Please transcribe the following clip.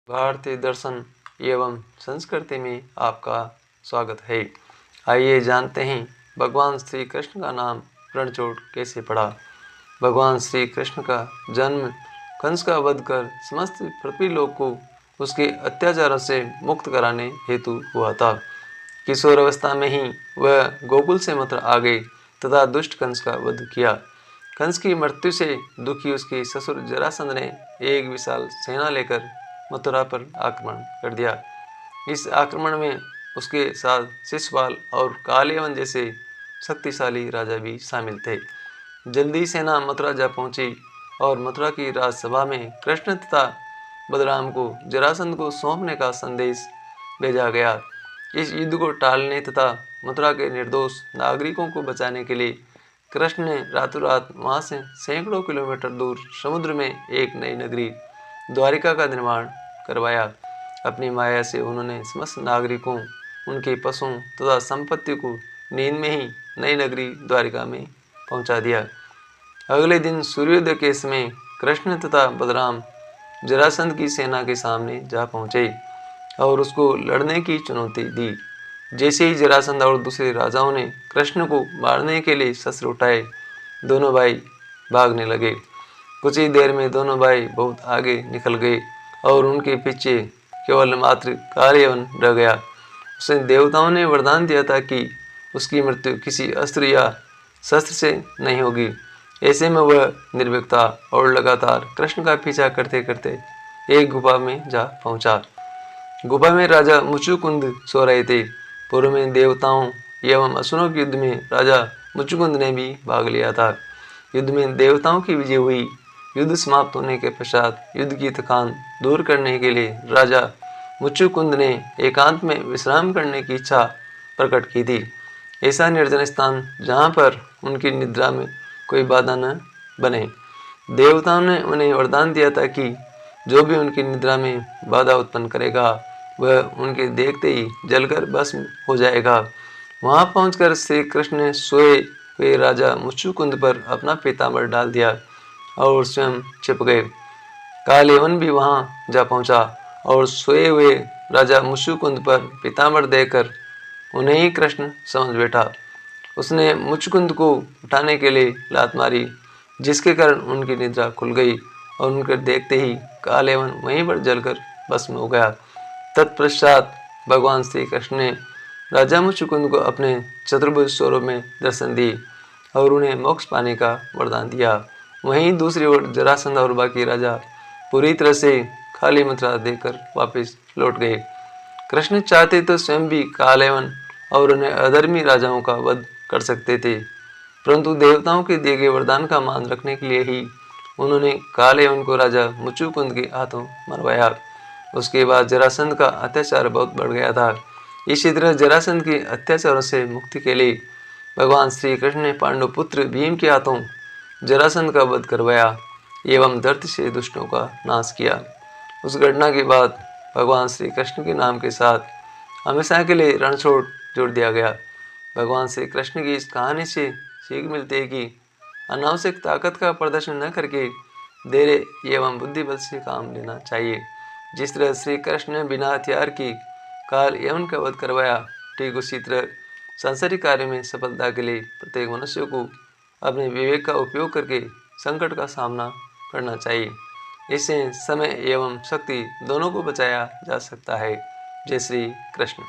भारतीय दर्शन एवं संस्कृति में आपका स्वागत है। आइए जानते हैं भगवान श्री कृष्ण का नाम रणछोड़ कैसे पड़ा। भगवान श्री कृष्ण का जन्म कंस का वध कर समस्त पृथ्वी लोक को उसके अत्याचारों से मुक्त कराने हेतु हुआ था। किशोर अवस्था में ही वह गोकुल से मथुरा आ गए तथा दुष्ट कंस का वध किया। कंस की मृत्यु से दुखी उसके ससुर जरासंध ने एक विशाल सेना लेकर मथुरा पर आक्रमण कर दिया। इस आक्रमण में उसके साथ शिशुपाल और कालयवन जैसे शक्तिशाली राजा भी शामिल थे। जल्दी सेना मथुरा जा पहुंची और मथुरा की राजसभा में कृष्ण तथा बलराम को जरासंध को सौंपने का संदेश भेजा गया। इस युद्ध को टालने तथा मथुरा के निर्दोष नागरिकों को बचाने के लिए कृष्ण ने रातों रात वहां से सैकड़ों किलोमीटर दूर समुद्र में एक नई नगरी द्वारिका का निर्माण करवाया। अपनी माया से उन्होंने समस्त नागरिकों, उनके पशुओं तथा संपत्ति को नींद में ही नई नगरी द्वारिका में पहुंचा दिया। अगले दिन सूर्योदय के समय कृष्ण तथा बलराम जरासंध की सेना के सामने जा पहुंचे और उसको लड़ने की चुनौती दी। जैसे ही जरासंध और दूसरे राजाओं ने कृष्ण को मारने के लिए शस्त्र उठाए, दोनों भाई भागने लगे। कुछ ही देर में दोनों भाई बहुत आगे निकल गए और उनके पीछे केवल मात्र कालयवन रह गया। उसे देवताओं ने वरदान दिया था कि उसकी मृत्यु किसी अस्त्र या शस्त्र से नहीं होगी। ऐसे में वह निर्भीक था और लगातार कृष्ण का पीछा करते करते एक गुफा में जा पहुंचा। गुफा में राजा मुचुकुंद सो रहे थे। पूर्व में देवताओं एवं असुरों के युद्ध में राजा मुचुकुंद ने भी भाग लिया था। युद्ध में देवताओं की विजय हुई। युद्ध समाप्त होने के पश्चात युद्ध की थकान दूर करने के लिए राजा मुचुकुंद ने एकांत में विश्राम करने की इच्छा प्रकट की थी। ऐसा निर्जन स्थान जहाँ पर उनकी निद्रा में कोई बाधा न बने। देवताओं ने उन्हें वरदान दिया था कि जो भी उनकी निद्रा में बाधा उत्पन्न करेगा वह उनके देखते ही जलकर भस्म हो जाएगा। वहां पहुंचकर श्री कृष्ण ने सोए हुए राजा मुचुकुंद पर अपना पीताम्बर डाल दिया और स्वयं छिप गए। कालयवन भी वहां जा पहुंचा और सोए हुए राजा मुचुकुंद पर पीताम्बर देकर उन्हें ही कृष्ण समझ बैठा। उसने मुचुकुंद को उठाने के लिए लात मारी, जिसके कारण उनकी निद्रा खुल गई और उनके देखते ही कालयवन वहीं पर जलकर भस्म हो गया। तत्पश्चात भगवान श्री कृष्ण ने राजा मुचुकुंद को अपने चतुर्भुज स्वरूप में दर्शन दिए और उन्हें मोक्ष पाने का वरदान दिया। वहीं दूसरी ओर जरासंध और बाकी राजा पूरी तरह से खाली मथुरा देकर वापस लौट गए। कृष्ण चाहते तो स्वयं भी कालयवन और उन्हें अधर्मी राजाओं का वध कर सकते थे, परंतु देवताओं के दिए गए वरदान का मान रखने के लिए ही उन्होंने कालयवन को राजा मुचुकुंद के हाथों मरवाया। उसके बाद जरासंध का अत्याचार बहुत बढ़ गया था। इसी तरह जरासंध के अत्याचारों से मुक्ति के लिए भगवान श्री कृष्ण ने पांडु पुत्र भीम के हाथों जरासंध का वध करवाया एवं धरती से दुष्टों का नाश किया। उस घटना के बाद भगवान श्री कृष्ण के नाम के साथ हमेशा के लिए रणछोड़ जोड़ दिया गया। भगवान श्री कृष्ण की इस कहानी से सीख मिलती है कि अनावश्यक ताकत का प्रदर्शन न करके धैर्य एवं बुद्धि बल से काम लेना चाहिए। जिस तरह श्री कृष्ण ने बिना हथियार की कालयवन का वध करवाया, ठीक उसी तरह सांसारिक कार्य में सफलता के लिए प्रत्येक मनुष्य को अपने विवेक का उपयोग करके संकट का सामना करना चाहिए। इससे समय एवं शक्ति दोनों को बचाया जा सकता है। जय श्री कृष्ण।